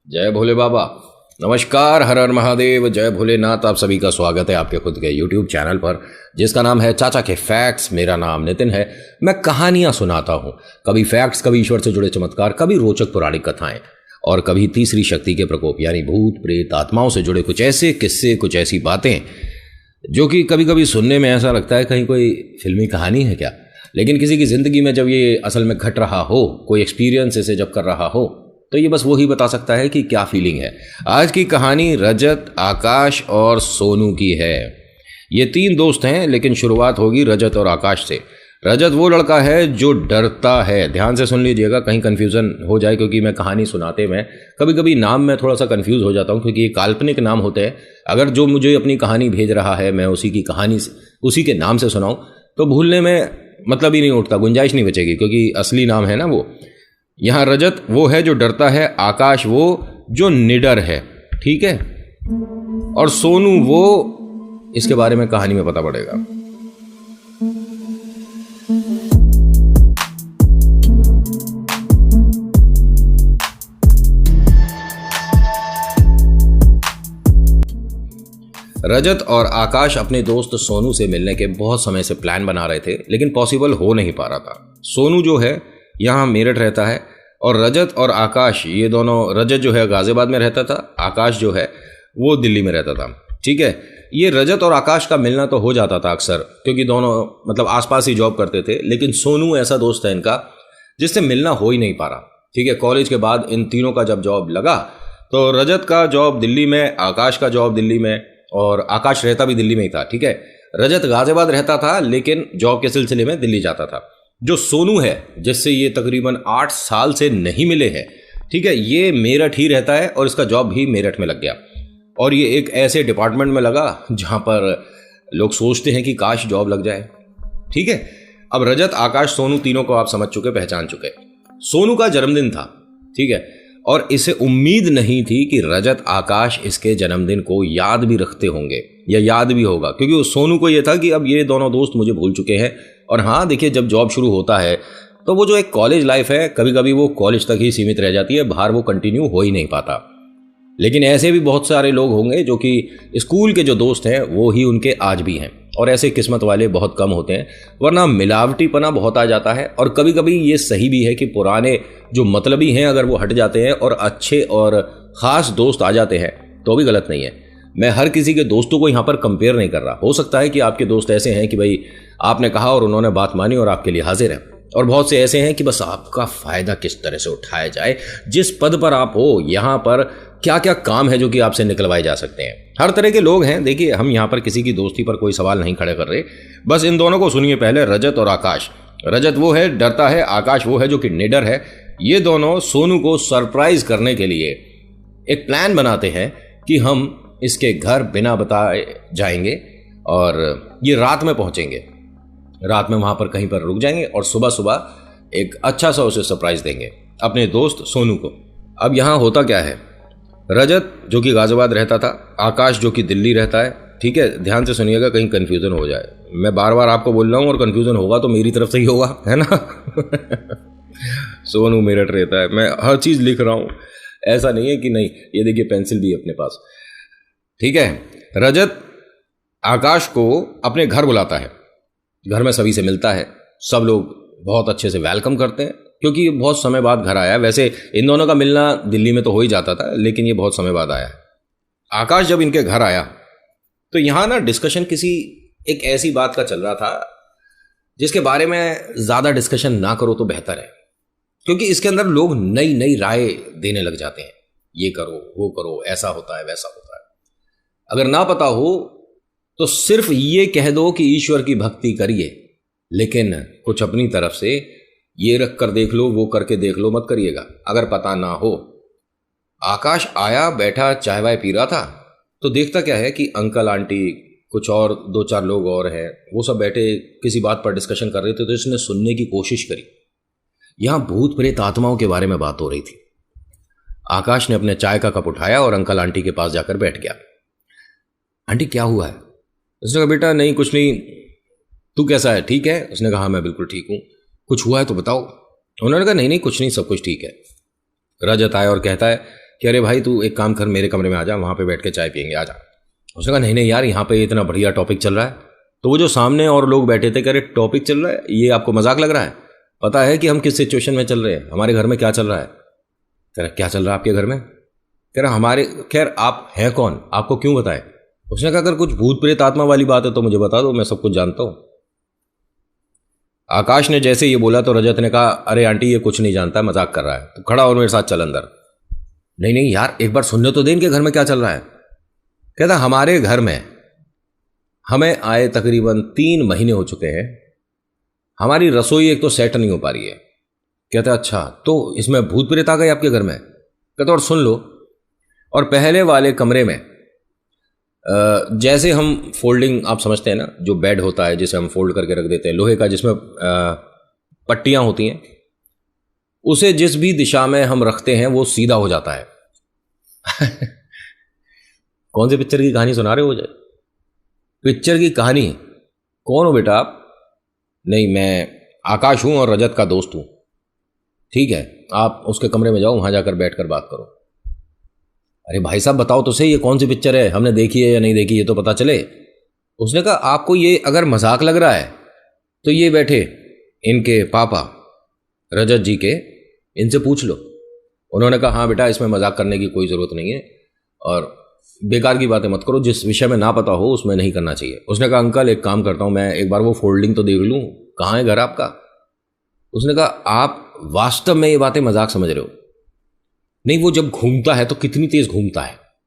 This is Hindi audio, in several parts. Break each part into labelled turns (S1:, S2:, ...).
S1: जय भोले बाबा। नमस्कार, हर हर महादेव, जय भोलेनाथ। आप सभी का स्वागत है आपके खुद के YouTube चैनल पर जिसका नाम है चाचा के फैक्ट्स। मेरा नाम नितिन है। मैं कहानियां सुनाता हूं, कभी फैक्ट्स, कभी ईश्वर से जुड़े चमत्कार, कभी रोचक पौराणिक कथाएं और कभी तीसरी शक्ति के प्रकोप यानी भूत प्रेत आत्माओं से जुड़े कुछ ऐसे किस्से, कुछ ऐसी बातें जो कि कभी कभी सुनने में ऐसा लगता है कहीं कोई फिल्मी कहानी है क्या। लेकिन किसी की ज़िंदगी में जब ये असल में घट रहा हो, कोई एक्सपीरियंस इसे जब कर रहा हो, तो ये बस वो ही बता सकता है कि क्या फीलिंग है। आज की कहानी रजत, आकाश और सोनू की है। ये तीन दोस्त हैं, लेकिन शुरुआत होगी रजत और आकाश से। रजत वो लड़का है जो डरता है। ध्यान से सुन लीजिएगा, कहीं कन्फ्यूज़न हो जाए, क्योंकि मैं कहानी सुनाते में कभी कभी नाम में थोड़ा सा कन्फ्यूज़ हो जाता हूँ, क्योंकि ये काल्पनिक नाम होते हैं। अगर जो मुझे अपनी कहानी भेज रहा है मैं उसी की कहानी उसी के नाम से सुनाऊँ तो भूलने में मतलब ही नहीं उठता, गुंजाइश नहीं बचेगी, क्योंकि असली नाम है ना वो। यहाँ रजत वो है जो डरता है, आकाश वो जो निडर है, ठीक है, और सोनू वो, इसके बारे में कहानी में पता पड़ेगा। रजत और आकाश अपने दोस्त सोनू से मिलने के बहुत समय से प्लान बना रहे थे, लेकिन पॉसिबल हो नहीं पा रहा था। सोनू जो है यहाँ मेरठ रहता है और रजत और आकाश ये दोनों, रजत जो है गाजियाबाद में रहता था, आकाश जो है वो दिल्ली में रहता था, ठीक है। ये रजत और आकाश का मिलना तो हो जाता था अक्सर, क्योंकि दोनों मतलब आसपास ही जॉब करते थे। लेकिन सोनू ऐसा दोस्त है इनका जिससे मिलना हो ही नहीं पा रहा, ठीक है। कॉलेज के बाद इन तीनों का जब जॉब लगा तो रजत का जॉब दिल्ली में, आकाश का जॉब दिल्ली में, और आकाश रहता भी दिल्ली में ही था, ठीक है। रजत गाजियाबाद रहता था लेकिन जॉब के सिलसिले में दिल्ली जाता था। जो सोनू है जिससे ये तकरीबन 8 साल से नहीं मिले हैं, ठीक है, ये मेरठ ही रहता है और इसका जॉब भी मेरठ में लग गया। और ये एक ऐसे डिपार्टमेंट में लगा जहां पर लोग सोचते हैं कि काश जॉब लग जाए, ठीक है। अब रजत, आकाश, सोनू तीनों को आप समझ चुके, पहचान चुके। सोनू का जन्मदिन था, ठीक है, और इसे उम्मीद नहीं थी कि रजत, आकाश इसके जन्मदिन को याद भी रखते होंगे या याद भी होगा, क्योंकि सोनू को यह था कि अब ये दोनों दोस्त मुझे भूल चुके हैं। और हाँ देखिए, जब जॉब शुरू होता है तो वो जो एक कॉलेज लाइफ है, कभी कभी वो कॉलेज तक ही सीमित रह जाती है, बाहर वो कंटिन्यू हो ही नहीं पाता। लेकिन ऐसे भी बहुत सारे लोग होंगे जो कि स्कूल के जो दोस्त हैं वो ही उनके आज भी हैं, और ऐसे किस्मत वाले बहुत कम होते हैं, वरना मिलावटीपना बहुत आ जाता है। और कभी कभी ये सही भी है कि पुराने जो मतलबी हैं अगर वो हट जाते हैं और अच्छे और ख़ास दोस्त आ जाते हैं तो भी गलत नहीं है। मैं हर किसी के दोस्तों को यहाँ पर कंपेयर नहीं कर रहा। हो सकता है कि आपके दोस्त ऐसे हैं कि भाई आपने कहा और उन्होंने बात मानी और आपके लिए हाजिर है, और बहुत से ऐसे हैं कि बस आपका फ़ायदा किस तरह से उठाया जाए। जिस पद पर आप हो, यहाँ पर क्या क्या काम है जो कि आपसे निकलवाए जा सकते हैं। हर तरह के लोग हैं। देखिए, हम यहाँ पर किसी की दोस्ती पर कोई सवाल नहीं खड़े कर रहे, बस इन दोनों को सुनिए पहले, रजत और आकाश। रजत वो है डरता है, आकाश वो है जो कि निडर है। ये दोनों सोनू को सरप्राइज करने के लिए एक प्लान बनाते हैं कि हम इसके घर बिना बताए जाएंगे और ये रात में पहुंचेंगे, रात में वहां पर कहीं पर रुक जाएंगे और सुबह सुबह एक अच्छा सा उसे सरप्राइज देंगे अपने दोस्त सोनू को। अब यहाँ होता क्या है, रजत जो कि गाजियाबाद रहता था, आकाश जो कि दिल्ली रहता है, ठीक है। ध्यान से सुनिएगा, कहीं कन्फ्यूज़न हो जाए। मैं बार बार आपको बोल रहा हूँ और कन्फ्यूज़न होगा तो मेरी तरफ से ही होगा, है ना। सोनू मेरठ रहता है, मैं हर चीज़ लिख रहा हूँ, ऐसा नहीं है कि नहीं। ये देखिए पेंसिल भी है अपने पास, ठीक है। रजत आकाश को अपने घर बुलाता है, घर में सभी से मिलता है, सब लोग बहुत अच्छे से वेलकम करते हैं, क्योंकि बहुत समय बाद घर आया। वैसे इन दोनों का मिलना दिल्ली में तो हो ही जाता था, लेकिन ये बहुत समय बाद आया है। आकाश जब इनके घर आया तो यहाँ ना डिस्कशन किसी एक ऐसी बात का चल रहा था जिसके बारे में ज़्यादा डिस्कशन ना करो तो बेहतर है, क्योंकि इसके अंदर लोग नई नई राय देने लग जाते हैं। ये करो, वो करो, ऐसा होता है, वैसा होता है। अगर ना पता हो तो सिर्फ ये कह दो कि ईश्वर की भक्ति करिए, लेकिन कुछ अपनी तरफ से ये रख कर देख लो, वो करके देख लो मत करिएगा, अगर पता ना हो। आकाश आया, बैठा, चाय वाय पी रहा था, तो देखता क्या है कि अंकल आंटी, कुछ और 2-4 लोग और हैं, वो सब बैठे किसी बात पर डिस्कशन कर रहे थे। तो इसने सुनने की कोशिश करी। यहाँ भूत प्रेत आत्माओं के बारे में बात हो रही थी। आकाश ने अपने चाय का कप उठाया और अंकल आंटी के पास जाकर बैठ गया। आंटी क्या हुआ है? उसने कहा बेटा नहीं कुछ नहीं, तू कैसा है, ठीक है? उसने कहा मैं बिल्कुल ठीक हूँ, कुछ हुआ है तो बताओ। उन्होंने कहा नहीं नहीं कुछ नहीं, सब कुछ ठीक है। रजत आया और कहता है कि अरे भाई तू एक काम कर, मेरे कमरे में आ जा, वहाँ पे बैठ के चाय पियेंगे, आ जा। उसने कहा नहीं नहीं यार, यहाँ पे इतना बढ़िया टॉपिक चल रहा है। तो वो जो सामने और लोग बैठे थे, कह रहे टॉपिक चल रहा है, ये आपको मजाक लग रहा है? पता है कि हम किस सिचुएशन में चल रहे हैं, हमारे घर में क्या चल रहा है? कह रहा क्या चल रहा है आपके घर में? कह रहा हमारे, खैर आप हैं कौन, आपको क्यों बताए? उसने कहा अगर कुछ भूत प्रेत आत्मा वाली बात है तो मुझे बता दो, मैं सब कुछ जानता हूं। आकाश ने जैसे ये बोला तो रजत ने कहा अरे आंटी ये कुछ नहीं जानता, मजाक कर रहा है, तो खड़ा और मेरे साथ चल अंदर। नहीं नहीं यार, एक बार सुनने तो दे इनके घर में क्या चल रहा है। कहता हमारे घर में हमें आए तकरीबन 3 महीने हो चुके हैं, हमारी रसोई एक तो सेट नहीं हो पा रही है। कहता अच्छा, तो इसमें भूत प्रेत आ गए आपके घर में? कहता और सुन लो, और पहले वाले कमरे में जैसे हम फोल्डिंग, आप समझते हैं ना, जो बेड होता है जिसे हम फोल्ड करके रख देते हैं लोहे का, जिसमें पट्टियां होती हैं, उसे जिस भी दिशा में हम रखते हैं वो सीधा हो जाता है। कौन सी पिक्चर की कहानी सुना रहे हो मुझे? पिक्चर की कहानी? कौन हो बेटा आप? नहीं, मैं आकाश हूं और रजत का दोस्त हूं। ठीक है, आप उसके कमरे में जाओ, वहां जाकर बैठकर बात करो। अरे भाई साहब बताओ तो सही, ये कौन सी पिक्चर है, हमने देखी है या नहीं देखी, ये तो पता चले। उसने कहा आपको ये अगर मजाक लग रहा है तो ये बैठे इनके पापा रजत जी के, इनसे पूछ लो। उन्होंने कहा हाँ बेटा, इसमें मजाक करने की कोई ज़रूरत नहीं है और बेकार की बातें मत करो, जिस विषय में ना पता हो उसमें नहीं करना चाहिए। उसने कहा अंकल एक काम करता हूँ, मैं एक बार वो फोल्डिंग तो देख लूँ, कहाँ है घर आपका? उसने कहा आप वास्तव में ये बातें मजाक समझ रहे हो? नहीं, वो जब घूमता है तो कितनी तेज घूमता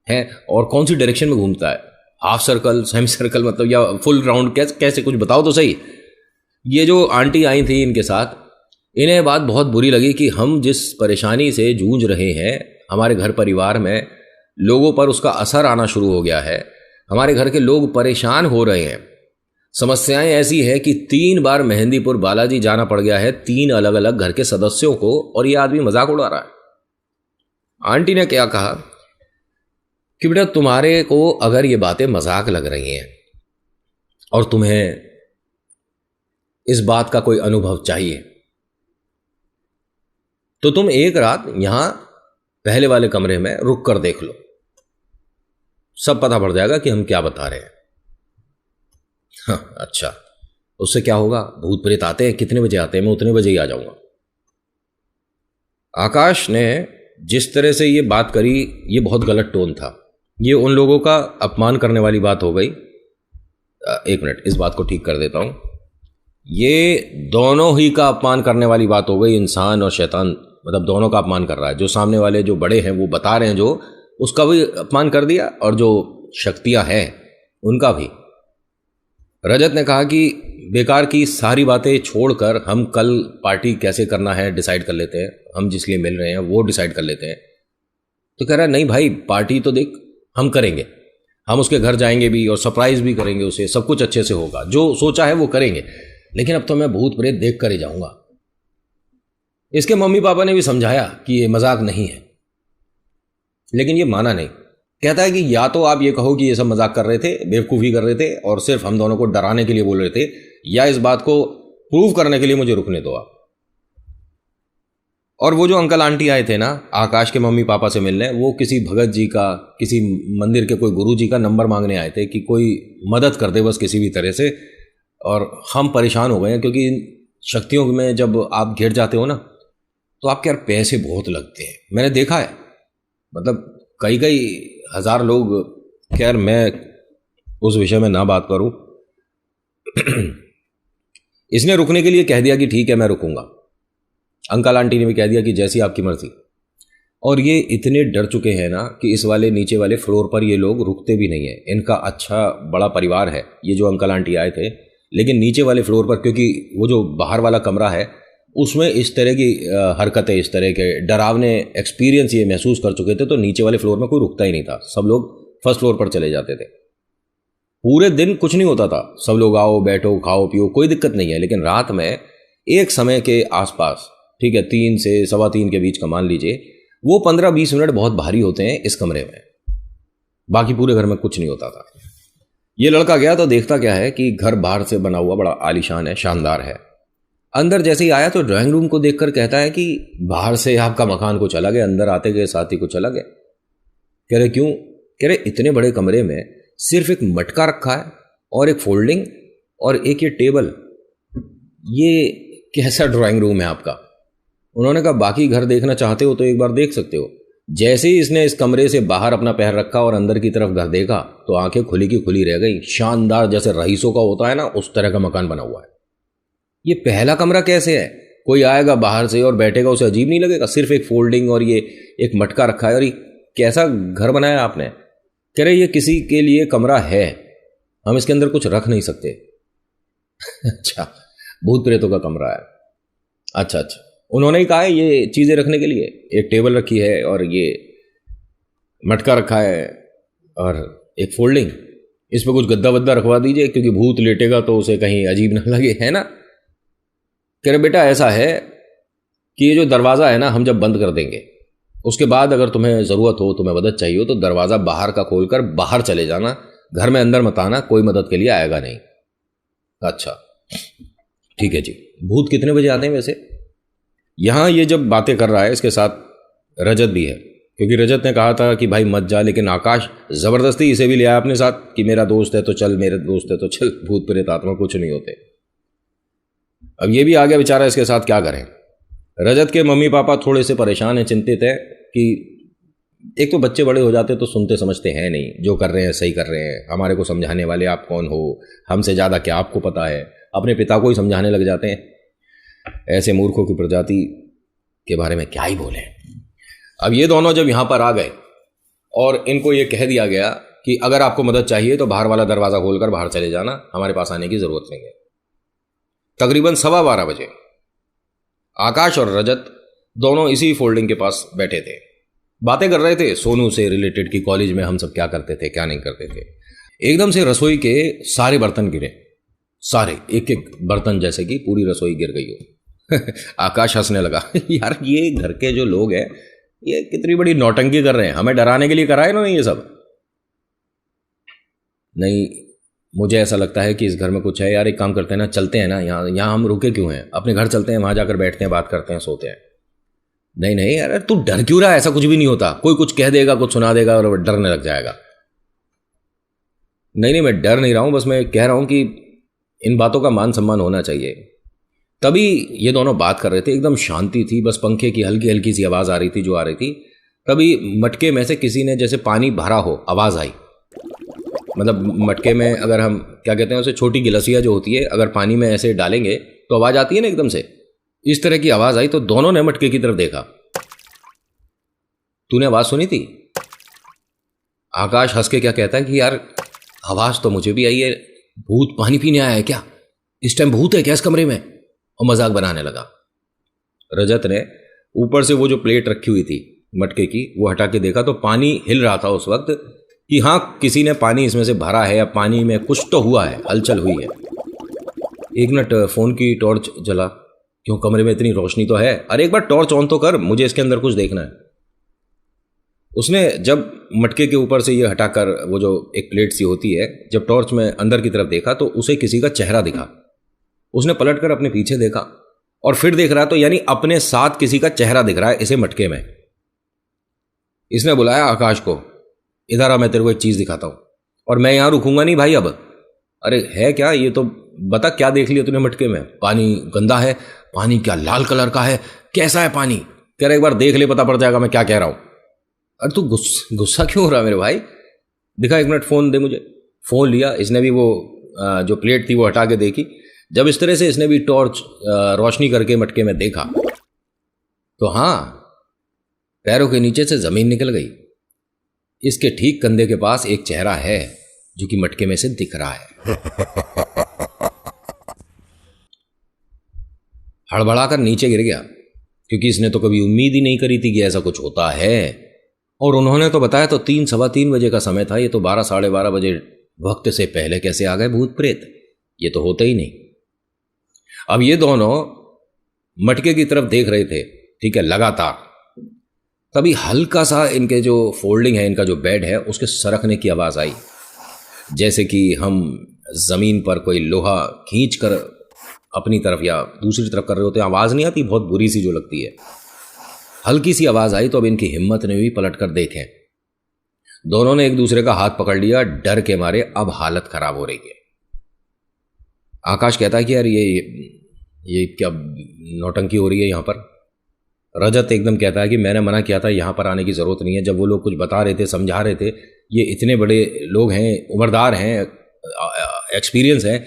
S1: है और कौन सी डायरेक्शन में घूमता है, हाफ सर्कल, सेमी सर्कल, मतलब या फुल राउंड, कैसे कुछ बताओ तो सही। ये जो आंटी आई थी इनके साथ, इन्हें बात बहुत बुरी लगी कि हम जिस परेशानी से जूझ रहे हैं, हमारे घर परिवार में लोगों पर उसका असर आना शुरू हो गया है, हमारे घर के लोग परेशान हो रहे हैं। समस्याएं ऐसी है कि 3 बार मेहंदीपुर बालाजी जाना पड़ गया है 3 अलग अलग घर के सदस्यों को, और ये आदमी मजाक उड़ा रहा है। आंटी ने क्या कहा कि बेटा तुम्हारे को अगर ये बातें मजाक लग रही हैं और तुम्हें इस बात का कोई अनुभव चाहिए, तो तुम एक रात यहां पहले वाले कमरे में रुक कर देख लो, सब पता पड़ जाएगा कि हम क्या बता रहे हैं। हाँ, अच्छा, उससे क्या होगा? भूत प्रेत आते हैं, कितने बजे आते हैं? मैं उतने बजे ही आ जाऊंगा। आकाश ने जिस तरह से ये बात करी, ये बहुत गलत टोन था, ये उन लोगों का अपमान करने वाली बात हो गई। एक मिनट, इस बात को ठीक कर देता हूं। ये दोनों ही का अपमान करने वाली बात हो गई, इंसान और शैतान, मतलब दोनों का अपमान कर रहा है। जो सामने वाले जो बड़े हैं वो बता रहे हैं, जो उसका भी अपमान कर दिया और जो शक्तियां हैं उनका भी। रजत ने कहा कि बेकार की सारी बातें छोड़कर हम कल पार्टी कैसे करना है डिसाइड कर लेते हैं, हम जिस लिए मिल रहे हैं वो डिसाइड कर लेते हैं। तो कह रहा है नहीं भाई, पार्टी तो देख हम करेंगे, हम उसके घर जाएंगे भी और सरप्राइज भी करेंगे उसे, सब कुछ अच्छे से होगा, जो सोचा है वो करेंगे, लेकिन अब तो मैं भूत प्रेत देख कर ही जाऊंगा। इसके मम्मी पापा ने भी समझाया कि ये मजाक नहीं है, लेकिन ये माना नहीं। कहता है कि या तो आप ये कहो कि ये सब मजाक कर रहे थे, बेवकूफ़ी कर रहे थे और सिर्फ हम दोनों को डराने के लिए बोल रहे थे, या इस बात को प्रूव करने के लिए मुझे रुकने दो आप। और वो जो अंकल आंटी आए थे ना आकाश के मम्मी पापा से मिलने, वो किसी भगत जी का, किसी मंदिर के कोई गुरु जी का नंबर मांगने आए थे कि कोई मदद कर दे बस किसी भी तरह से। और हम परेशान हो गए हैं क्योंकि इन शक्तियों में जब आप घिर जाते हो ना तो आपके यार पैसे बहुत लगते हैं, मैंने देखा है, मतलब कई कई हज़ार लोग। खैर मैं उस विषय में ना बात करूं। इसने रुकने के लिए कह दिया कि ठीक है मैं रुकूंगा। अंकल आंटी ने भी कह दिया कि जैसी आपकी मर्जी। और ये इतने डर चुके हैं ना कि इस वाले नीचे वाले फ्लोर पर ये लोग रुकते भी नहीं है। इनका अच्छा बड़ा परिवार है ये जो अंकल आंटी आए थे, लेकिन नीचे वाले फ्लोर पर क्योंकि वो जो बाहर वाला कमरा है उसमें इस तरह की हरकतें, इस तरह के डरावने एक्सपीरियंस ये महसूस कर चुके थे, तो नीचे वाले फ्लोर में कोई रुकता ही नहीं था, सब लोग फर्स्ट फ्लोर पर चले जाते थे। पूरे दिन कुछ नहीं होता था, सब लोग आओ बैठो खाओ पियो, कोई दिक्कत नहीं है। लेकिन रात में एक समय के आसपास, ठीक है 3 से 3:15 के बीच का मान लीजिए, वो 15-20 मिनट बहुत भारी होते हैं इस कमरे में, बाकी पूरे घर में कुछ नहीं होता था। ये लड़का गया तो देखता क्या है कि घर बाहर से बना हुआ बड़ा आलीशान है, शानदार है। अंदर जैसे ही आया तो ड्राइंग रूम को देखकर कहता है कि बाहर से आपका मकान कुछ अलग है, अंदर आते गए साथ ही कुछ अलग है। कह रहे क्यों? कह रहे इतने बड़े कमरे में सिर्फ एक मटका रखा है और एक फोल्डिंग और एक ये टेबल, ये कैसा ड्राइंग रूम है आपका? उन्होंने कहा बाकी घर देखना चाहते हो तो एक बार देख सकते हो। जैसे ही इसने इस कमरे से बाहर अपना पैर रखा और अंदर की तरफ घर देखा तो आंखें खुली की खुली रह गई। शानदार, जैसे रईसों का होता है ना, उस तरह का मकान बना हुआ है। ये पहला कमरा कैसे है? कोई आएगा बाहर से और बैठेगा, उसे अजीब नहीं लगेगा? सिर्फ एक फोल्डिंग और ये एक मटका रखा है, और ये कैसा घर बनाया आपने? कह रहे ये किसी के लिए कमरा है, हम इसके अंदर कुछ रख नहीं सकते। अच्छा, भूत प्रेतों का कमरा है। अच्छा अच्छा, उन्होंने ही कहा है ये चीज़ें रखने के लिए। एक टेबल रखी है और ये मटका रखा है और एक फोल्डिंग, इस पर कुछ गद्दा वद्दा रखवा दीजिए, क्योंकि भूत लेटेगा तो उसे कहीं अजीब ना लगे, है ना? कह रहे बेटा ऐसा है कि ये जो दरवाज़ा है ना, हम जब बंद कर देंगे उसके बाद अगर तुम्हें ज़रूरत हो, तुम्हें मदद चाहिए हो, तो दरवाज़ा बाहर का खोलकर बाहर चले जाना, घर में अंदर मत आना, कोई मदद के लिए आएगा नहीं। अच्छा ठीक है जी। भूत कितने बजे आते हैं वैसे? यहाँ ये जब बातें कर रहा है इसके साथ रजत भी है, क्योंकि रजत ने कहा था कि भाई मत जा, लेकिन आकाश ज़बरदस्ती इसे भी लिया अपने साथ कि मेरा दोस्त है तो चल, मेरे दोस्त है तो चल, भूत प्रेत आत्मा कुछ नहीं होते। अब ये भी आ गया बेचारा, इसके साथ क्या करें। रजत के मम्मी पापा थोड़े से परेशान हैं, चिंतित है कि एक तो बच्चे बड़े हो जाते तो सुनते समझते हैं नहीं, जो कर रहे हैं सही कर रहे हैं, हमारे को समझाने वाले आप कौन हो, हमसे ज़्यादा क्या आपको पता है, अपने पिता को ही समझाने लग जाते हैं। ऐसे मूर्खों की प्रजाति के बारे में क्या ही बोलें। अब ये दोनों जब यहाँ पर आ गए और इनको ये कह दिया गया कि अगर आपको मदद चाहिए तो बाहर वाला दरवाज़ा खोलकर बाहर चले जाना, हमारे पास आने की ज़रूरत नहीं है। तकरीबन 12:15 बजे आकाश और रजत दोनों इसी फोल्डिंग के पास बैठे थे, बातें कर रहे थे सोनू से रिलेटेड कि कॉलेज में हम सब क्या करते थे क्या नहीं करते थे। एकदम से रसोई के सारे बर्तन गिरे, सारे, एक एक बर्तन, जैसे कि पूरी रसोई गिर गई हो। आकाश हंसने लगा, यार ये घर के जो लोग हैं ये कितनी बड़ी नौटंकी कर रहे हैं, हमें डराने के लिए कराए ना ये सब। नहीं, मुझे ऐसा लगता है कि इस घर में कुछ है यार, एक काम करते हैं ना, चलते हैं ना, यहाँ हम रुके क्यों हैं, अपने घर चलते हैं, वहां जाकर बैठते हैं, बात करते हैं, सोते हैं। नहीं नहीं यार, तू डर क्यों रहा है? ऐसा कुछ भी नहीं होता, कोई कुछ कह देगा, कुछ सुना देगा और डरने लग जाएगा। नहीं नहीं, मैं डर नहीं रहा हूं, बस मैं कह रहा हूं कि इन बातों का मान सम्मान होना चाहिए। तभी ये दोनों बात कर रहे थे, एकदम शांति थी, बस पंखे की हल्की हल्की सी आवाज़ आ रही थी जो आ रही थी। तभी मटके में से किसी ने जैसे पानी भरा हो आवाज़ आई। मतलब मटके में अगर हम क्या कहते हैं उसे, छोटी गिलसिया जो होती है, अगर पानी में ऐसे डालेंगे तो आवाज़ आती है ना एकदम से, इस तरह की आवाज़ आई। तो दोनों ने मटके की तरफ देखा। तूने आवाज़ सुनी थी? आकाश हंस के क्या कहता है कि यार आवाज़ तो मुझे भी आई है, भूत पानी पीने आया है क्या? इस टाइम भूत है क्या इस कमरे में? और मजाक बनाने लगा। रजत ने ऊपर से वो जो प्लेट रखी हुई थी मटके की वो हटा के देखा तो पानी हिल रहा था उस वक्त, कि हाँ किसी ने पानी इसमें से भरा है या पानी में कुछ तो हुआ है, हलचल हुई है। एक मिनट, फ़ोन की टॉर्च जला, क्यों कमरे में इतनी रोशनी तो है, अरे एक बार टॉर्च ऑन तो कर, मुझे इसके अंदर कुछ देखना है। उसने जब मटके के ऊपर से ये हटाकर वो जो एक प्लेट सी होती है, जब टॉर्च में अंदर की तरफ देखा तो उसे किसी का चेहरा दिखा। उसने पलटकर अपने पीछे देखा और फिर देख रहा, तो यानी अपने साथ किसी का चेहरा दिख रहा है इसे मटके में। इसने बुलाया आकाश को, इधर आ, मैं तेरे को एक चीज़ दिखाता हूँ, और मैं यहाँ रुकूंगा नहीं भाई अब। अरे है क्या, ये तो बता क्या देख लिया तूने मटके में? पानी गंदा है। पानी क्या लाल कलर का है? कैसा है पानी? कह रहा एक बार देख ले, पता पड़ जाएगा मैं क्या कह रहा हूँ। अरे तू गुस्सा क्यों हो रहा है मेरे भाई? दिखा, एक मिनट फ़ोन दे मुझे। फ़ोन लिया, इसने भी वो जो प्लेट थी वो हटा के देखी। जब इस तरह से इसने भी टॉर्च रोशनी करके मटके में देखा तो हाँ, पैरों के नीचे से ज़मीन निकल गई। इसके ठीक कंधे के पास एक चेहरा है जो कि मटके में से दिख रहा है। हड़बड़ाकर नीचे गिर गया, क्योंकि इसने तो कभी उम्मीद ही नहीं करी थी कि ऐसा कुछ होता है। और उन्होंने तो बताया तो 3 सवा 3 बजे का समय था, ये तो 12 साढ़े 12 बजे वक्त से पहले कैसे आ गए भूत प्रेत? ये तो होता ही नहीं। अब ये दोनों मटके की तरफ देख रहे थे, ठीक है, लगातार। तभी हल्का सा इनके जो फोल्डिंग है, इनका जो बेड है, उसके सरकने की आवाज़ आई, जैसे कि हम ज़मीन पर कोई लोहा खींच कर अपनी तरफ या दूसरी तरफ कर रहे होते हैं। आवाज़ नहीं आती, बहुत बुरी सी जो लगती है। हल्की सी आवाज़ आई तो अब इनकी हिम्मत नहीं हुई पलट कर देखें। दोनों ने एक दूसरे का हाथ पकड़ लिया, डर के मारे अब हालत खराब हो रही है। आकाश कहता है कि यार ये क्या नौटंकी हो रही है यहाँ पर। रजत एकदम कहता है कि मैंने मना किया था, यहाँ पर आने की ज़रूरत नहीं है। जब वो लोग कुछ बता रहे थे, समझा रहे थे, ये इतने बड़े लोग हैं, उम्रदार हैं, एक्सपीरियंस हैं,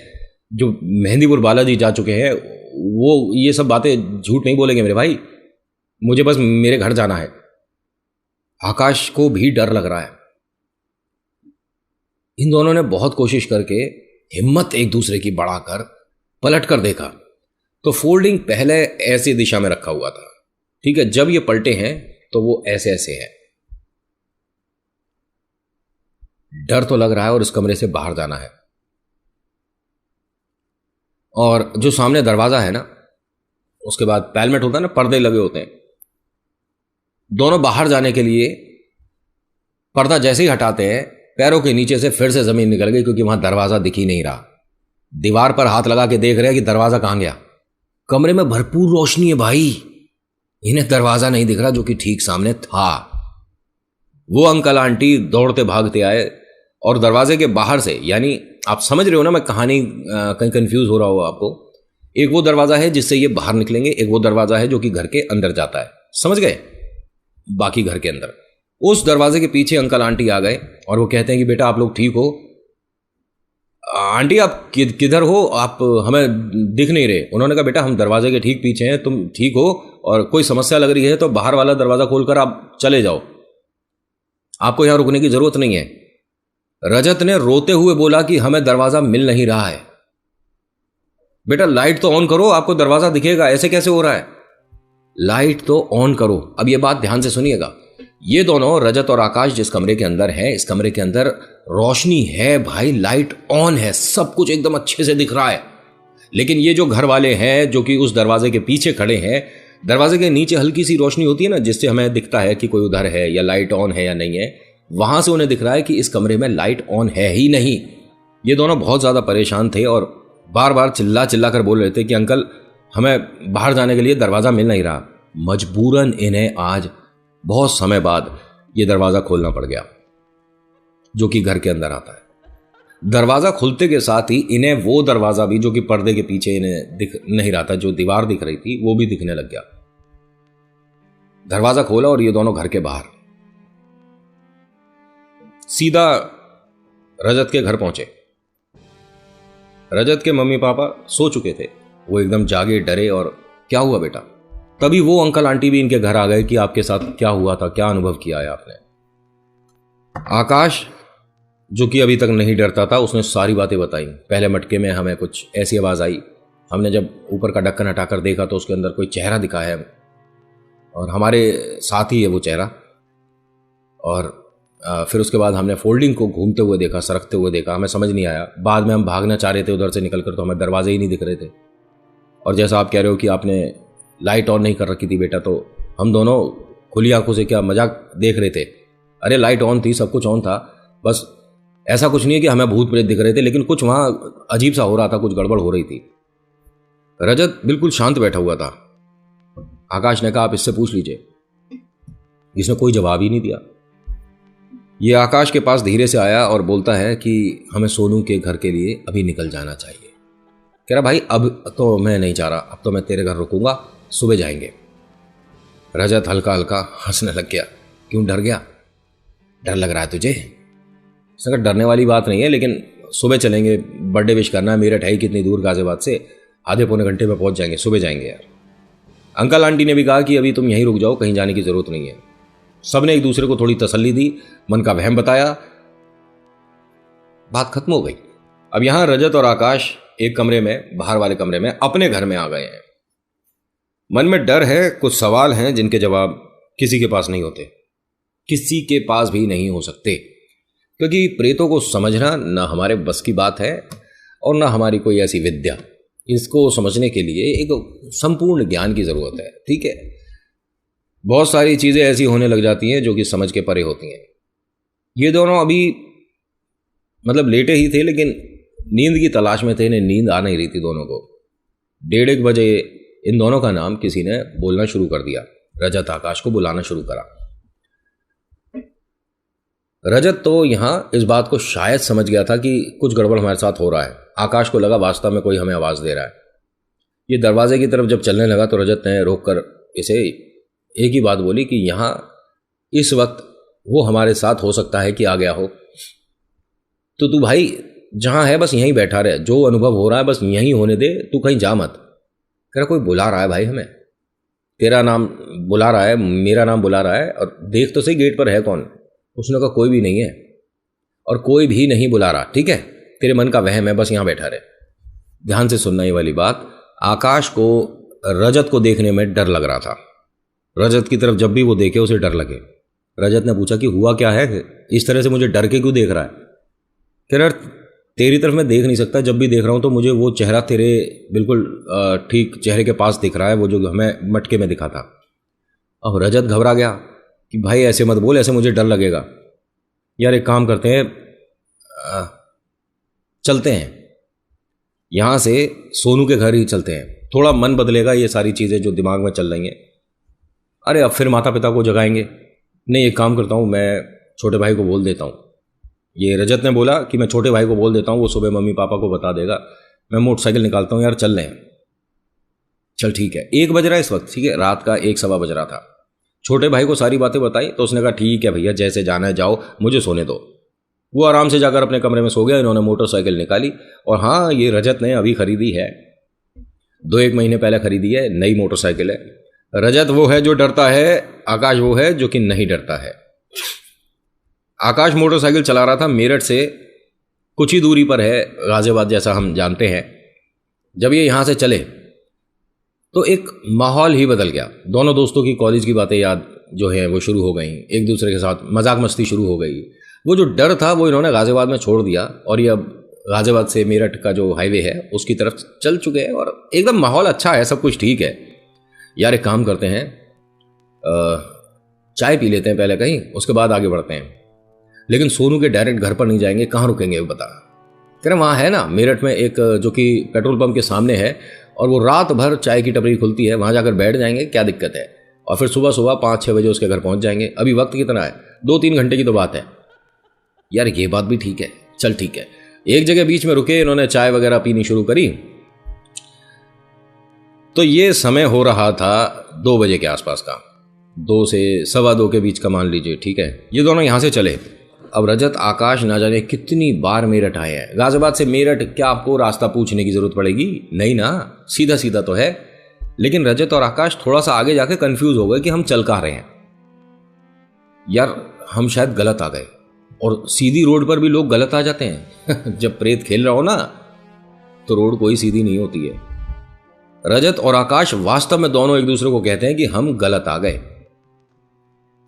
S1: जो मेहंदीपुर बालाजी जा चुके हैं, वो ये सब बातें झूठ नहीं बोलेंगे मेरे भाई, मुझे बस मेरे घर जाना है। आकाश को भी डर लग रहा है। इन दोनों ने बहुत कोशिश करके हिम्मत एक दूसरे की बढ़ाकर पलट कर देखा तो फोल्डिंग पहले ऐसी दिशा में रखा हुआ था, ठीक है। जब ये पलटे हैं तो वो ऐसे ऐसे है। डर तो लग रहा है और इस कमरे से बाहर जाना है। और जो सामने दरवाजा है ना, उसके बाद पैलमेट होता है ना, पर्दे लगे होते हैं। दोनों बाहर जाने के लिए पर्दा जैसे ही हटाते हैं, पैरों के नीचे से फिर से जमीन निकल गई, क्योंकि वहां दरवाजा दिख ही नहीं रहा। दीवार पर हाथ लगा के देख रहे हैं कि दरवाजा कहां गया। कमरे में भरपूर रोशनी है भाई, इन्हें दरवाजा नहीं दिख रहा जो कि ठीक सामने था। वो अंकल आंटी दौड़ते भागते आए और दरवाजे के बाहर से, यानी आप समझ रहे हो ना, मैं कहानी कहीं कंफ्यूज हो रहा हो आपको। एक वो दरवाजा है जिससे ये बाहर निकलेंगे, एक वो दरवाजा है जो कि घर के अंदर जाता है, समझ गए, बाकी घर के अंदर। उस दरवाजे के पीछे अंकल आंटी आ गए और वो कहते हैं कि बेटा आप लोग ठीक हो? आंटी आप किधर हो, आप हमें दिख नहीं रहे। उन्होंने कहा बेटा हम दरवाजे के ठीक पीछे हैं, तुम ठीक हो और कोई समस्या लग रही है तो बाहर वाला दरवाजा खोलकर आप चले जाओ, आपको यहां रुकने की जरूरत नहीं है। रजत ने रोते हुए बोला कि हमें दरवाजा मिल नहीं रहा है। बेटा लाइट तो ऑन करो, आपको दरवाजा दिखेगा, ऐसे कैसे हो रहा है? लाइट तो ऑन करो। अब ये बात ध्यान से सुनिएगा। ये दोनों, रजत और आकाश, जिस कमरे के अंदर हैं, इस कमरे के अंदर रोशनी है भाई, लाइट ऑन है, सब कुछ एकदम अच्छे से दिख रहा है। लेकिन ये जो घर वाले हैं जो कि उस दरवाजे के पीछे खड़े हैं, दरवाजे के नीचे हल्की सी रोशनी होती है ना, जिससे हमें दिखता है कि कोई उधर है या लाइट ऑन है या नहीं है, वहां से उन्हें दिख रहा है कि इस कमरे में लाइट ऑन है ही नहीं। ये दोनों बहुत ज्यादा परेशान थे और बार बार चिल्ला चिल्ला कर बोल रहे थे कि अंकल हमें बाहर जाने के लिए दरवाजा मिल नहीं रहा। मजबूरन इन्हें आज बहुत समय बाद यह दरवाजा खोलना पड़ गया जो कि घर के अंदर आता है। दरवाजा खुलते के साथ ही इन्हें वो दरवाजा भी जो कि पर्दे के पीछे इन्हें दिख नहीं रहा था, जो दीवार दिख रही थी, वो भी दिखने लग गया। दरवाजा खोला और ये दोनों घर के बाहर सीधा रजत के घर पहुंचे। रजत के मम्मी पापा सो चुके थे, वो एकदम जागे, डरे और क्या हुआ बेटा? तभी वो अंकल आंटी भी इनके घर आ गए कि आपके साथ क्या हुआ था, क्या अनुभव किया है आपने। आकाश जो कि अभी तक नहीं डरता था, उसने सारी बातें बताई। पहले मटके में हमें कुछ ऐसी आवाज आई, हमने जब ऊपर का ढक्कन हटाकर देखा तो उसके अंदर कोई चेहरा दिखा है और हमारे साथ ही है वो चेहरा। और फिर उसके बाद हमने फोल्डिंग को घूमते हुए देखा, सरकते हुए देखा, हमें समझ नहीं आया। बाद में हम भागना चाह रहे थे उधर से निकलकर तो हमें दरवाजे ही नहीं दिख रहे थे। और जैसा आप कह रहे हो कि आपने लाइट ऑन नहीं कर रखी थी बेटा, तो हम दोनों खुली आंखों से क्या मजाक देख रहे थे। अरे लाइट ऑन थी, सब कुछ ऑन था, बस ऐसा कुछ नहीं है कि हमें भूत प्रेत दिख रहे थे, लेकिन कुछ वहां अजीब सा हो रहा था, कुछ गड़बड़ हो रही थी। रजत बिल्कुल शांत बैठा हुआ था। आकाश ने कहा आप इससे पूछ लीजिए। इसने कोई जवाब ही नहीं दिया। ये आकाश के पास धीरे से आया और बोलता है कि हमें सोनू के घर के लिए अभी निकल जाना चाहिए। कह रहा भाई अब तो मैं नहीं चाह रहा, अब तो मैं तेरे घर रुकूंगा, सुबह जाएंगे। रजत हल्का हल्का हंसने लग गया। क्यों डर गया? डर लग रहा है तुझे? इसने कहा डरने वाली बात नहीं है, लेकिन सुबह चलेंगे, बर्थडे विश करना है। मेरठ है कितनी दूर, गाजियाबाद से आधे पौने घंटे में पहुंच जाएंगे, सुबह जाएंगे यार। अंकल आंटी ने भी कहा कि अभी तुम यहीं रुक जाओ, कहीं जाने की जरूरत नहीं है। सबने एक दूसरे को थोड़ी तसल्ली दी, मन का वहम बताया, बात खत्म हो गई। अब यहां रजत और आकाश एक कमरे में, बाहर वाले कमरे में, अपने घर में आ गए हैं। मन में डर है, कुछ सवाल हैं जिनके जवाब किसी के पास नहीं होते, किसी के पास भी नहीं हो सकते, क्योंकि प्रेतों को समझना ना हमारे बस की बात है और ना हमारी कोई ऐसी विद्या। इसको समझने के लिए एक संपूर्ण ज्ञान की जरूरत है, ठीक है। बहुत सारी चीजें ऐसी होने लग जाती हैं जो कि समझ के परे होती हैं। ये दोनों अभी मतलब लेटे ही थे, लेकिन नींद की तलाश में थे, इन्हें नींद आ नहीं रही थी दोनों को। 1:30 बजे इन दोनों का नाम किसी ने बोलना शुरू कर दिया। रजत आकाश को बुलाना शुरू करा। रजत तो यहाँ इस बात को शायद समझ गया था कि कुछ गड़बड़ हमारे साथ हो रहा है। आकाश को लगा वास्तव में कोई हमें आवाज़ दे रहा है। ये दरवाजे की तरफ जब चलने लगा तो रजत ने रोक कर इसे एक ही बात बोली कि यहाँ इस वक्त वो हमारे साथ हो सकता है कि आ गया हो, तो तू भाई जहाँ है बस यहीं बैठा रहे, जो अनुभव हो रहा है बस यहीं होने दे, तू कहीं जा मत। कह रहा कोई बुला रहा है भाई हमें, तेरा नाम बुला रहा है, मेरा नाम बुला रहा है, और देख तो सही गेट पर है कौन। उसने कहा कोई भी नहीं है और कोई भी नहीं बुला रहा, ठीक है, तेरे मन का वहम है, बस यहाँ बैठा रहे। ध्यान से सुनना ये वाली बात। आकाश को रजत को देखने में डर लग रहा था। रजत की तरफ जब भी वो देखे उसे डर लगे। रजत ने पूछा कि हुआ क्या है, इस तरह से मुझे डर के क्यों देख रहा है। कह रहा तेरी तरफ मैं देख नहीं सकता, जब भी देख रहा हूँ तो मुझे वो चेहरा तेरे बिल्कुल ठीक चेहरे के पास दिख रहा है, वो जो हमें मटके में दिखा था। अब रजत घबरा गया कि भाई ऐसे मत बोल, ऐसे मुझे डर लगेगा। यार एक काम करते हैं, चलते हैं यहाँ से, सोनू के घर ही चलते हैं, थोड़ा मन बदलेगा, ये सारी चीज़ें जो दिमाग में चल रही हैं। अरे अब फिर माता पिता को जगाएंगे। नहीं, एक काम करता हूँ, मैं छोटे भाई को बोल देता हूँ। ये रजत ने बोला कि मैं छोटे भाई को बोल देता हूँ, वो सुबह मम्मी पापा को बता देगा। मैं मोटरसाइकिल निकालता हूँ यार, चल रहे हैं। चल ठीक है। 1 बज रहा है इस वक्त, ठीक है, रात का 1 सवा बज रहा था। छोटे भाई को सारी बातें बताई तो उसने कहा ठीक है भैया, जैसे जाना है जाओ, मुझे सोने दो। वो आराम से जाकर अपने कमरे में सो गया। इन्होंने मोटरसाइकिल निकाली, और हाँ, ये रजत ने अभी खरीदी है, 2-1 महीने पहले खरीदी है, नई मोटरसाइकिल है। रजत वो है जो डरता है, आकाश वो है जो कि नहीं डरता है। आकाश मोटरसाइकिल चला रहा था, मेरठ से कुछ ही दूरी पर है गाजियाबाद, जैसा हम जानते हैं। जब ये यहाँ से चले तो एक माहौल ही बदल गया। दोनों दोस्तों की कॉलेज की बातें याद जो है वो शुरू हो गई, एक दूसरे के साथ मजाक मस्ती शुरू हो गई। वो जो डर था वो इन्होंने गाजियाबाद में छोड़ दिया, और ये अब गाजियाबाद से मेरठ का जो हाईवे है उसकी तरफ चल चुके हैं, और एकदम माहौल अच्छा है, सब कुछ ठीक है। यार एक काम करते हैं, चाय पी लेते हैं पहले कहीं, उसके बाद आगे बढ़ते हैं। लेकिन सोनू के डायरेक्ट घर पर नहीं जाएंगे, कहाँ रुकेंगे वो बता। कह रहे वहाँ है ना मेरठ में एक, जो कि पेट्रोल पंप के सामने है, और वो रात भर चाय की टपरी खुलती है, वहाँ जाकर बैठ जाएंगे, क्या दिक्कत है। और फिर सुबह सुबह 5-6 बजे उसके घर पहुँच जाएंगे। अभी वक्त कितना है, 2-3 घंटे की तो बात है। यार ये बात भी ठीक है, चल ठीक है। एक जगह बीच में रुके, इन्होंने चाय वगैरह पीनी शुरू करी। तो ये समय हो रहा था 2 बजे के आसपास का, 2 से सवा 2 के बीच का मान लीजिए, ठीक है। ये दोनों यहाँ से चले। अब रजत आकाश ना जाने कितनी बार मेरठ आए हैं। गाजियाबाद से मेरठ क्या आपको रास्ता पूछने की जरूरत पड़ेगी? नहीं ना, सीधा सीधा तो है। लेकिन रजत और आकाश थोड़ा सा आगे जाके कंफ्यूज हो गए कि हम चल कहाँ रहे हैं। यार हम शायद गलत आ गए, और सीधी रोड पर भी लोग गलत आ जाते हैं। जब प्रेत खेल रहा हो ना तो रोड कोई सीधी नहीं होती है। रजत और आकाश वास्तव में दोनों एक दूसरे को कहते हैं कि हम गलत आ गए।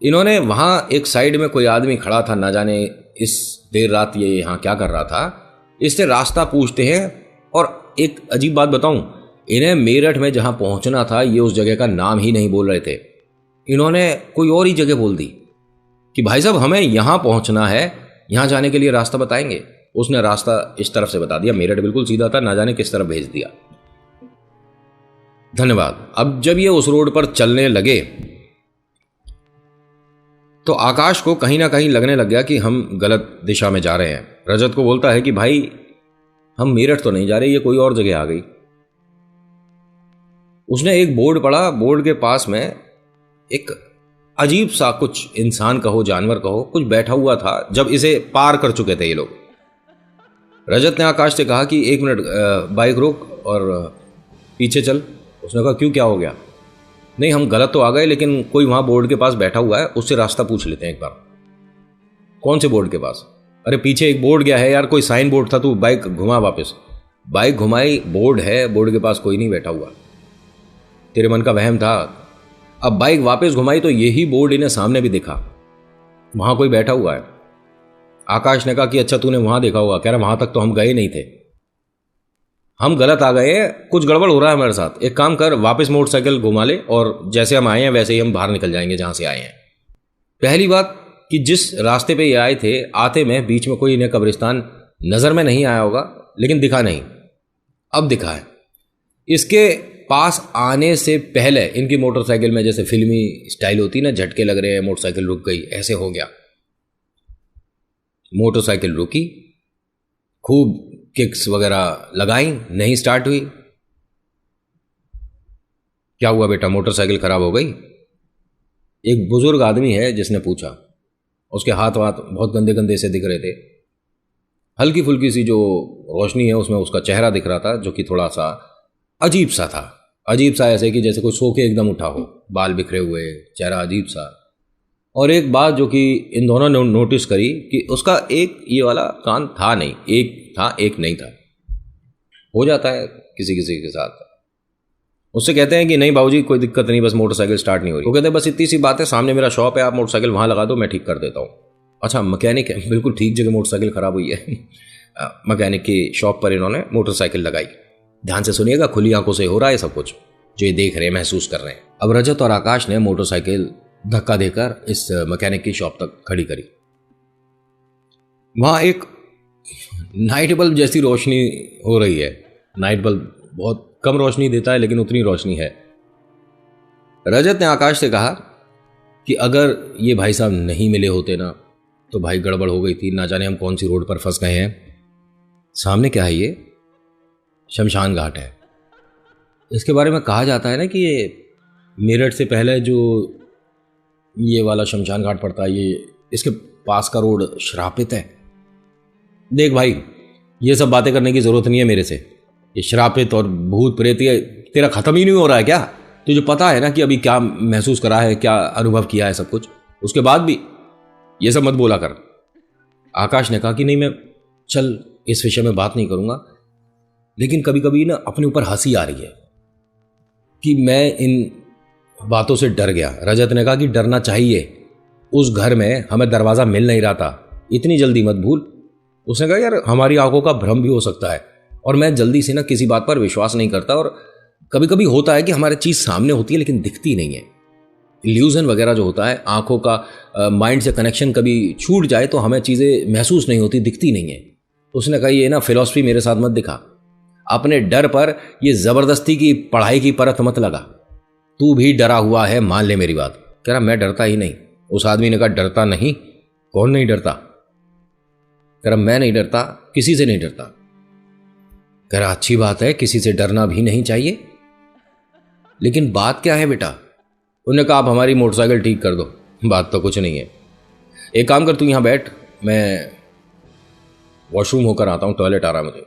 S1: इन्होंने वहां एक साइड में कोई आदमी खड़ा था, ना जाने इस देर रात ये यहां क्या कर रहा था, इससे रास्ता पूछते हैं। और एक अजीब बात बताऊं, इन्हें मेरठ में जहां पहुंचना था ये उस जगह का नाम ही नहीं बोल रहे थे। इन्होंने कोई और ही जगह बोल दी कि भाई साहब हमें यहां पहुंचना है, यहां जाने के लिए रास्ता बताएंगे। उसने रास्ता इस तरफ से बता दिया, मेरठ बिल्कुल सीधा था, ना जाने किस तरफ भेज दिया। धन्यवाद। अब जब ये उस रोड पर चलने लगे तो आकाश को कहीं ना कहीं लगने लग गया कि हम गलत दिशा में जा रहे हैं। रजत को बोलता है कि भाई हम मेरठ तो नहीं जा रहे, ये कोई और जगह आ गई। उसने एक बोर्ड पढ़ा, बोर्ड के पास में एक अजीब सा कुछ, इंसान कहो जानवर कहो, कुछ बैठा हुआ था। जब इसे पार कर चुके थे ये लोग, रजत ने आकाश से कहा कि 1 मिनट बाइक रोक और पीछे चल। उसने कहा क्यों, क्या हो गया? नहीं हम गलत तो आ गए, लेकिन कोई वहां बोर्ड के पास बैठा हुआ है, उससे रास्ता पूछ लेते हैं एक बार। कौन से बोर्ड के पास? अरे पीछे एक बोर्ड गया है यार, कोई साइन बोर्ड था, तू बाइक घुमा वापस। बाइक घुमाई, बोर्ड है, बोर्ड के पास कोई नहीं बैठा हुआ, तेरे मन का वहम था। अब बाइक वापस घुमाई तो यही बोर्ड इन्हें सामने भी दिखा, वहां कोई बैठा हुआ है। आकाश ने कहा कि अच्छा तूने वहां देखा होगा। कह रहा वहां तक तो हम गए नहीं थे, हम गलत आ गए, कुछ गड़बड़ हो रहा है हमारे साथ। एक काम कर, वापस मोटरसाइकिल घुमा ले, और जैसे हम आए हैं वैसे ही हम बाहर निकल जाएंगे जहां से आए हैं। पहली बात कि जिस रास्ते पे ये आए थे, आते में बीच में कोई इन्हें कब्रिस्तान नजर में नहीं आया होगा, लेकिन दिखा नहीं, अब दिखा है। इसके पास आने से पहले इनकी मोटरसाइकिल में जैसे फिल्मी स्टाइल होती ना, झटके लग रहे हैं, मोटरसाइकिल रुक गई, ऐसे हो गया। मोटरसाइकिल रुकी, खूब किक्स वगैरह लगाई, नहीं स्टार्ट हुई। क्या हुआ बेटा, मोटरसाइकिल खराब हो गई? एक बुजुर्ग आदमी है जिसने पूछा। उसके हाथ वाथ बहुत गंदे गंदे से दिख रहे थे। हल्की फुल्की सी जो रोशनी है उसमें उसका चेहरा दिख रहा था, जो कि थोड़ा सा अजीब सा था। अजीब सा ऐसे कि जैसे कोई सो के एकदम उठा हो, बाल बिखरे हुए, चेहरा अजीब सा। और एक बात जो कि इन दोनों ने नोटिस करी कि उसका एक ये वाला कान था नहीं, एक था एक नहीं था। हो जाता है किसी किसी के साथ। उससे कहते हैं कि नहीं बाबूजी कोई दिक्कत नहीं, बस मोटरसाइकिल स्टार्ट नहीं हो रही। वो कहते हैं बस इतनी सी बात है, सामने मेरा शॉप है, आप मोटरसाइकिल वहाँ लगा दो, मैं ठीक कर देता हूँ। अच्छा मैकेनिक है, बिल्कुल ठीक जगह मोटरसाइकिल खराब हुई है। मैकेनिक की शॉप पर इन्होंने मोटरसाइकिल लगाई। ध्यान से सुनिएगा, खुली आंखों से हो रहा है सब कुछ जो ये देख रहे हैं, महसूस कर रहे हैं। अब रजत और आकाश ने मोटरसाइकिल धक्का देकर इस मैकेनिक की शॉप तक खड़ी करी। वहाँ एक नाइट बल्ब जैसी रोशनी हो रही है। नाइट बल्ब बहुत कम रोशनी देता है लेकिन उतनी रोशनी है। रजत ने आकाश से कहा कि अगर ये भाई साहब नहीं मिले होते ना तो भाई गड़बड़ हो गई थी, ना जाने हम कौन सी रोड पर फंस गए हैं। सामने क्या है, ये शमशान घाट है। इसके बारे में कहा जाता है ना कि ये मेरठ से पहले जो ये वाला शमशान घाट पड़ता है, ये इसके पास का रोड श्रापित है। देख भाई, ये सब बातें करने की जरूरत नहीं है मेरे से। ये श्रापित और भूत प्रेत ये तेरा खत्म ही नहीं हो रहा है क्या? तुझे पता है ना कि अभी क्या महसूस करा है, क्या अनुभव किया है सब कुछ, उसके बाद भी ये सब मत बोला कर। आकाश ने कहा कि नहीं मैं चल इस विषय में बात नहीं करूंगा, लेकिन कभी कभी ना अपने ऊपर हंसी आ रही है कि मैं इन बातों से डर गया। रजत ने कहा कि डरना चाहिए, उस घर में हमें दरवाजा मिल नहीं रहा था, इतनी जल्दी मत भूल। उसने कहा यार हमारी आंखों का भ्रम भी हो सकता है, और मैं जल्दी से ना किसी बात पर विश्वास नहीं करता, और कभी कभी होता है कि हमारी चीज सामने होती है लेकिन दिखती नहीं है। इल्यूजन वगैरह जो होता है, आंखों का माइंड से कनेक्शन कभी छूट जाए तो हमें चीजें महसूस नहीं होती, दिखती नहीं है। उसने कहा ये ना फिलॉसफी मेरे साथ मत दिखा, अपने डर पर ये जबरदस्ती की पढ़ाई की परत मत लगा। तू भी डरा हुआ है, मान ले मेरी बात। कह रहा मैं डरता ही नहीं। उस आदमी ने कहा डरता नहीं? कौन नहीं डरता? कह रहा मैं नहीं डरता, किसी से नहीं डरता। कह रहा अच्छी बात है, किसी से डरना भी नहीं चाहिए, लेकिन बात क्या है बेटा? उन्होंने कहा आप हमारी मोटरसाइकिल ठीक कर दो। बात तो कुछ नहीं है, एक काम कर तू यहां बैठ, मैं वॉशरूम होकर आता हूं, टॉयलेट आ रहा मुझे।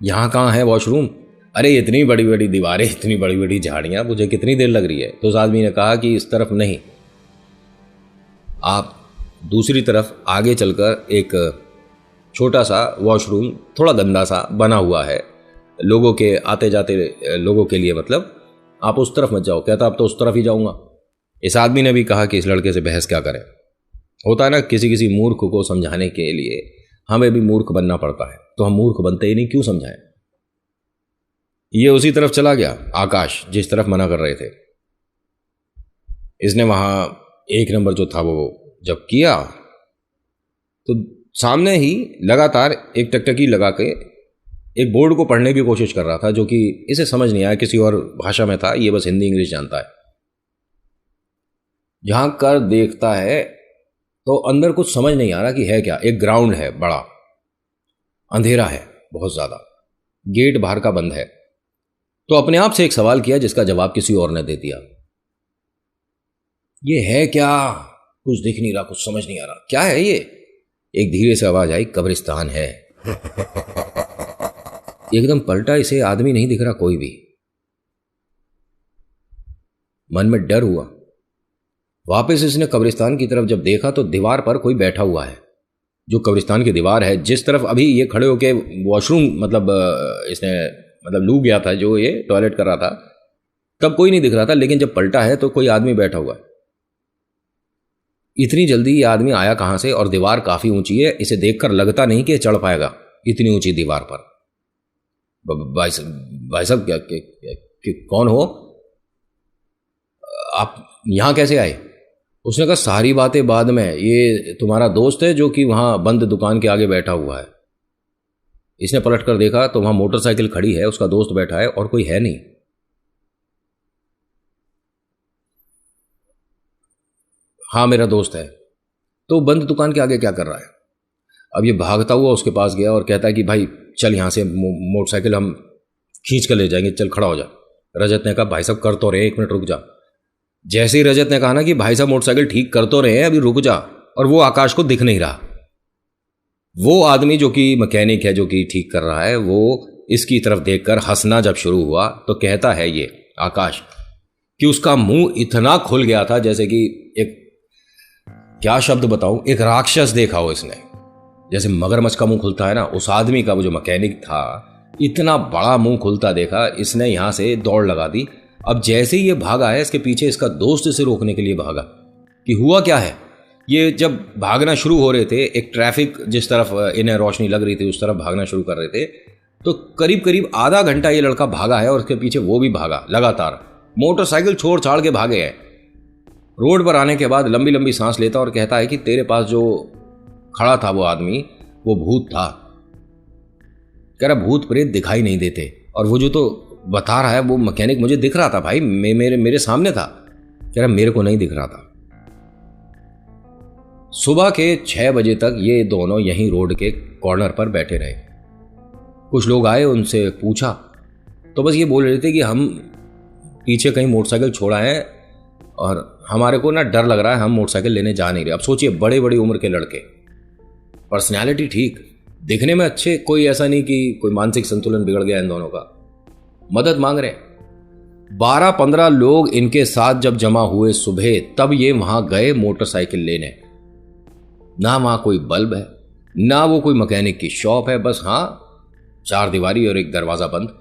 S1: यहां कहां है वॉशरूम? अरे इतनी बड़ी बड़ी दीवारें, इतनी बड़ी बड़ी झाड़ियां, मुझे कितनी देर लग रही है? तो उस आदमी ने कहा कि इस तरफ नहीं, आप दूसरी तरफ आगे चलकर एक छोटा सा वॉशरूम, थोड़ा गंदा सा बना हुआ है लोगों के आते जाते लोगों के लिए, मतलब आप उस तरफ मत जाओ। कहता अब तो उस तरफ ही जाऊंगा। इस आदमी ने भी कहा कि इस लड़के से बहस क्या करें। होता है ना किसी किसी मूर्ख को समझाने के लिए हमें भी मूर्ख बनना पड़ता है, तो हम मूर्ख बनते ही नहीं, क्यों समझाएं। ये उसी तरफ चला गया, आकाश जिस तरफ मना कर रहे थे। इसने वहां एक नंबर जो था वो जब किया तो सामने ही लगातार एक टकटकी लगा के एक बोर्ड को पढ़ने की कोशिश कर रहा था, जो कि इसे समझ नहीं आया, किसी और भाषा में था, ये बस हिंदी इंग्लिश जानता है। जहां कर देखता है तो अंदर कुछ समझ नहीं आ रहा कि है क्या। एक ग्राउंड है बड़ा, अंधेरा है बहुत ज्यादा, गेट बाहर का बंद है। तो अपने आप से एक सवाल किया जिसका जवाब किसी और ने दे दिया। ये है क्या? कुछ दिख नहीं रहा, कुछ समझ नहीं आ रहा, क्या है ये? एक धीरे से आवाज आई, कब्रिस्तान है। एकदम पलटा, इसे आदमी नहीं दिख रहा कोई भी। मन में डर हुआ। वापस इसने कब्रिस्तान की तरफ जब देखा तो दीवार पर कोई बैठा हुआ है। जो कब्रिस्तान की दीवार है जिस तरफ अभी ये खड़े होके वॉशरूम मतलब इसने मतलब लू गया था, जो ये टॉयलेट कर रहा था, तब कोई नहीं दिख रहा था, लेकिन जब पलटा है तो कोई आदमी बैठा हुआ है। इतनी जल्दी ये आदमी आया कहां से? और दीवार काफी ऊंची है, इसे देखकर लगता नहीं कि ये चढ़ पाएगा इतनी ऊंची दीवार पर। भाई साहब क्या कौन हो आप, यहां कैसे आए? उसने कहा सारी बातें बाद में, ये तुम्हारा दोस्त है जो कि वहां बंद दुकान के आगे बैठा हुआ है। इसने पलट कर देखा तो वहां मोटरसाइकिल खड़ी है, उसका दोस्त बैठा है और कोई है नहीं। हाँ मेरा दोस्त है। तो बंद दुकान के आगे क्या कर रहा है? अब ये भागता हुआ उसके पास गया और कहता है कि भाई चल यहाँ से, मोटरसाइकिल हम खींच कर ले जाएंगे, चल खड़ा हो जा। रजत ने कहा भाई साहब कर तो रहे, 1 मिनट रुक जा। जैसे ही रजत ने कहा ना कि भाई साहब मोटरसाइकिल ठीक कर तो रहे हैं, अभी रुक जा, और वो आकाश को दिख नहीं रहा। वो आदमी जो कि मैकेनिक है, जो कि ठीक कर रहा है, वो इसकी तरफ देखकर हंसना जब शुरू हुआ तो कहता है ये आकाश कि उसका मुंह इतना खुल गया था जैसे कि एक, क्या शब्द बताऊं, एक राक्षस देखा हो इसने। जैसे मगरमच्छ का मुंह खुलता है ना, उस आदमी का, वो जो मैकेनिक था, इतना बड़ा मुंह खुलता देखा इसने। यहां से दौड़ लगा दी। अब जैसे ही ये भागा है, इसके पीछे इसका दोस्त इसे रोकने के लिए भागा कि हुआ क्या है। ये जब भागना शुरू हो रहे थे, एक ट्रैफिक जिस तरफ इन्हें रोशनी लग रही थी उस तरफ भागना शुरू कर रहे थे, तो करीब करीब आधा घंटा ये लड़का भागा है और उसके पीछे वो भी भागा लगातार। मोटरसाइकिल छोड़ छाड़ के भागे हैं। रोड पर आने के बाद लंबी लंबी सांस लेता और कहता है कि तेरे पास जो खड़ा था वो आदमी, वो भूत था। कह रहा भूत प्रेत दिखाई नहीं देते, और वो जो तो बता रहा है वो मैकेनिक मुझे दिख रहा था भाई, मेरे सामने था। कह रहा मेरे को नहीं दिख रहा था। सुबह के 6 बजे तक ये दोनों यहीं रोड के कॉर्नर पर बैठे रहे। कुछ लोग आए, उनसे पूछा तो बस ये बोल रहे थे कि हम पीछे कहीं मोटरसाइकिल छोड़ा है और हमारे को ना डर लग रहा है, हम मोटरसाइकिल लेने जा नहीं रहे। अब सोचिए, बड़े बड़ी उम्र के लड़के, पर्सनैलिटी ठीक, दिखने में अच्छे, कोई ऐसा नहीं कि कोई मानसिक संतुलन बिगड़ गया इन दोनों का। मदद मांग रहे। 12-15 लोग इनके साथ जब जमा हुए सुबह, तब ये वहां गए मोटरसाइकिल लेने। ना वहां कोई बल्ब है, ना वो कोई मैकेनिक की शॉप है, बस हाँ 4 दीवारी और एक दरवाजा बंद,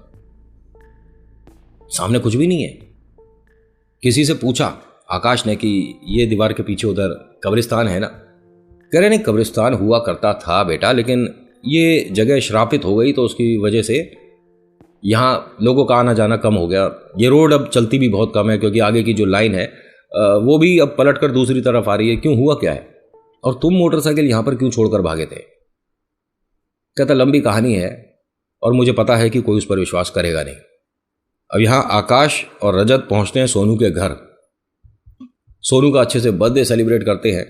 S1: सामने कुछ भी नहीं है। किसी से पूछा आकाश ने कि ये दीवार के पीछे उधर कब्रिस्तान है ना। कह रहे नहीं, कब्रिस्तान हुआ करता था बेटा, लेकिन ये जगह श्रापित हो गई तो उसकी वजह से यहाँ लोगों का आना जाना कम हो गया। ये रोड अब चलती भी बहुत कम है क्योंकि आगे की जो लाइन है वो भी अब पलट कर दूसरी तरफ आ रही है। क्यों, हुआ क्या है, और तुम मोटरसाइकिल यहां पर क्यों छोड़कर भागे थे? कहता लंबी कहानी है और मुझे पता है कि कोई उस पर विश्वास करेगा नहीं। अब यहां आकाश और रजत पहुंचते हैं सोनू के घर। सोनू का अच्छे से बर्थडे सेलिब्रेट करते हैं,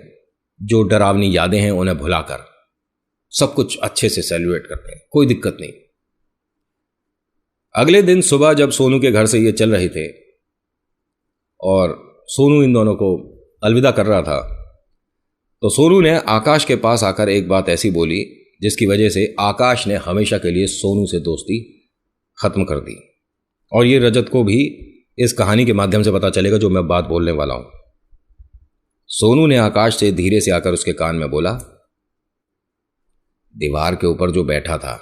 S1: जो डरावनी यादें हैं उन्हें भुलाकर सब कुछ अच्छे से सेलिब्रेट करते हैं, कोई दिक्कत नहीं। अगले दिन सुबह जब सोनू के घर से ये चल रहे थे और सोनू इन दोनों को अलविदा कर रहा था, तो सोनू ने आकाश के पास आकर एक बात ऐसी बोली जिसकी वजह से आकाश ने हमेशा के लिए सोनू से दोस्ती खत्म कर दी। और ये रजत को भी इस कहानी के माध्यम से पता चलेगा जो मैं बात बोलने वाला हूं। सोनू ने आकाश से धीरे से आकर उसके कान में बोला, दीवार के ऊपर जो बैठा था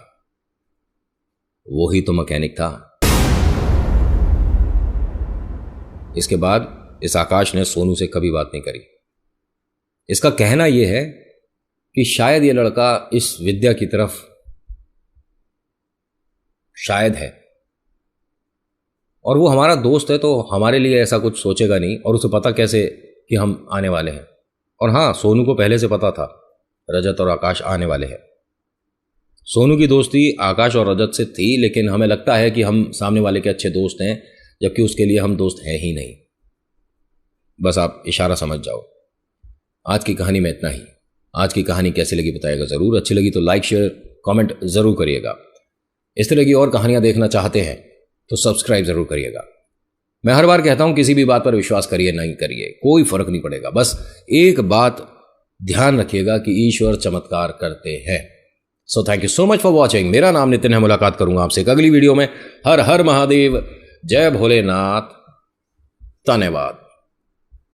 S1: वो ही तो मैकेनिक था। इसके बाद इस आकाश ने सोनू से कभी बात नहीं करी। इसका कहना यह है कि शायद ये लड़का इस विद्या की तरफ शायद है, और वो हमारा दोस्त है तो हमारे लिए ऐसा कुछ सोचेगा नहीं, और उसे पता कैसे कि हम आने वाले हैं। और हाँ, सोनू को पहले से पता था रजत और आकाश आने वाले हैं। सोनू की दोस्ती आकाश और रजत से थी, लेकिन हमें लगता है कि हम सामने वाले के अच्छे दोस्त हैं, जबकि उसके लिए हम दोस्त हैं ही नहीं। बस आप इशारा समझ जाओ। आज की कहानी में इतना ही। आज की कहानी कैसी लगी बताइएगा ज़रूर। अच्छी लगी तो लाइक शेयर कमेंट ज़रूर करिएगा। इस तरह की और कहानियां देखना चाहते हैं तो सब्सक्राइब ज़रूर करिएगा। मैं हर बार कहता हूं, किसी भी बात पर विश्वास करिए नहीं करिए, कोई फर्क नहीं पड़ेगा। बस एक बात ध्यान रखिएगा कि ईश्वर चमत्कार करते हैं। So thank you so much for watching. मेरा नाम नितिन है। मुलाकात करूंगा आपसे एक अगली वीडियो में। हर हर महादेव, जय भोलेनाथ, धन्यवाद।